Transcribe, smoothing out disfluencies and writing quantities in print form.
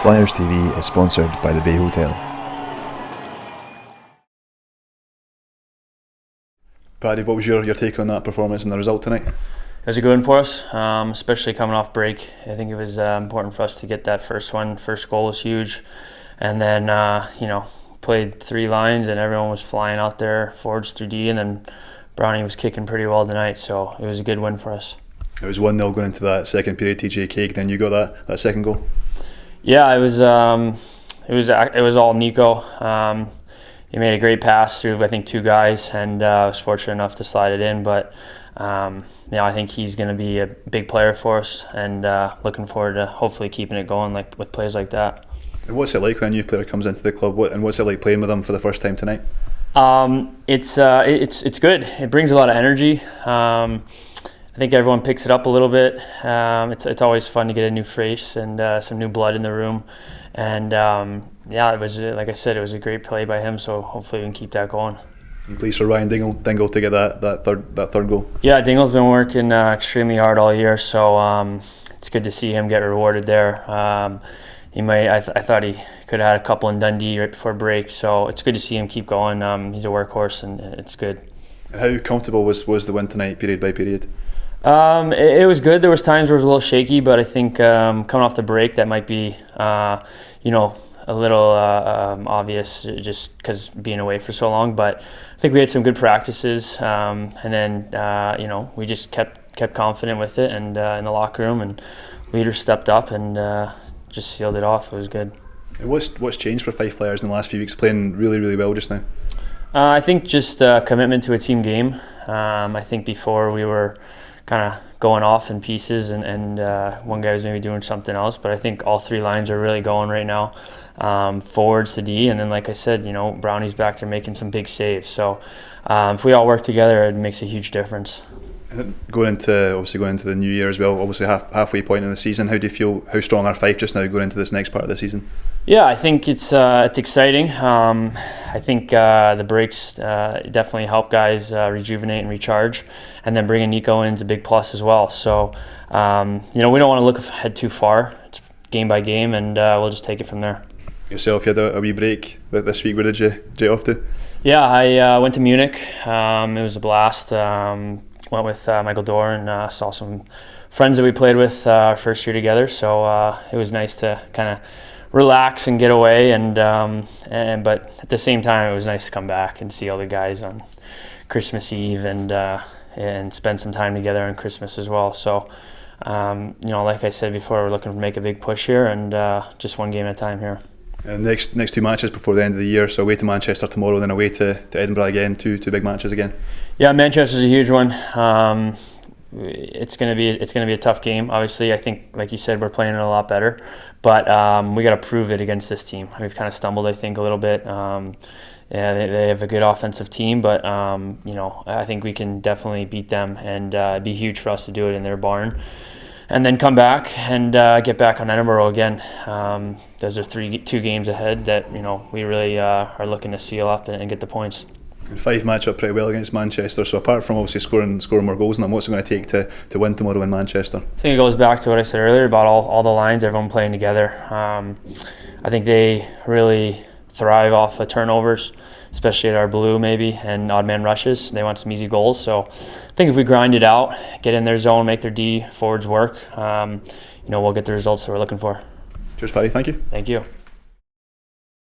Flyers TV is sponsored by the Bay Hotel. Paddy, what was your take on that performance and the result tonight? It was a good one for us, especially coming off break. I think it was important for us to get that first one. First goal was huge. And then, played three lines and everyone was flying out there, forwards through D, and then Brownie was kicking pretty well tonight, so it was a good win for us. It was 1-0 going into that second period, TJ Cake, then you got that second goal? Yeah, it was all Nico. He made a great pass through, I think, two guys, and I was fortunate enough to slide it in. But I think he's going to be a big player for us, and looking forward to hopefully keeping it going with plays like that. And what's it like when a new player comes into the club? What's it like playing with them for the first time tonight? It's good. It brings a lot of energy. I think everyone picks it up a little bit. It's always fun to get a new face and some new blood in the room. And it was, like I said, it was a great play by him. So hopefully we can keep that going. And pleased for Ryan Dingle to get that third goal. Yeah, Dingle's been working extremely hard all year. So it's good to see him get rewarded there. I thought he could have had a couple in Dundee right before break. So it's good to see him keep going. He's a workhorse, and it's good. And how comfortable was the win tonight, period by period? It was good. There was times where it was a little shaky, but I think coming off the break, that might be, a little obvious just because being away for so long. But I think we had some good practices, and then we just kept confident with it, and in the locker room, and leaders stepped up and just sealed it off. It was good. And what's changed for Fife Flyers in the last few weeks? Playing really, really well just now. I think just commitment to a team game. I think before we were kind of going off in pieces, and one guy was maybe doing something else, but I think all three lines are really going right now, forwards to D, and then like I said, Brownie's back there making some big saves. So if we all work together, it makes a huge difference. And going into the new year as well, obviously halfway point in the season, how do you feel, how strong are Fife just now going into this next part of the season? Yeah, I think it's exciting. I think the breaks definitely help guys rejuvenate and recharge, and then bringing Nico in is a big plus as well. So we don't want to look ahead too far. It's game by game, and we'll just take it from there. Yourself, you had a wee break this week. Where did you get off to? Yeah, I went to Munich. It was a blast. Went with Michael Dorr and saw some friends that we played with our first year together. So it was nice to kind of relax and get away, but at the same time, it was nice to come back and see all the guys on Christmas Eve and spend some time together on Christmas as well. So like I said before, we're looking to make a big push here, and just one game at a time here. And next two matches before the end of the year, so away to Manchester tomorrow, then away to Edinburgh again, two big matches again. Yeah, Manchester's a huge one. It's gonna be a tough game. Obviously, I think, like you said, we're playing it a lot better, but we got to prove it against this team. We've kind of stumbled, I think, a little bit. They have a good offensive team, but I think we can definitely beat them, and it'd be huge for us to do it in their barn. And then come back and get back on Edinburgh again. Those are two games ahead that we really are looking to seal up and get the points. And Fife match up pretty well against Manchester. So apart from obviously scoring more goals than them, what's it going to take to win tomorrow in Manchester? I think it goes back to what I said earlier about all the lines, everyone playing together. I think they really thrive off of turnovers, especially at our blue maybe, and odd man rushes. They want some easy goals. So I think if we grind it out, get in their zone, make their D forwards work, we'll get the results that we're looking for. Cheers, Paddy. Thank you. Thank you.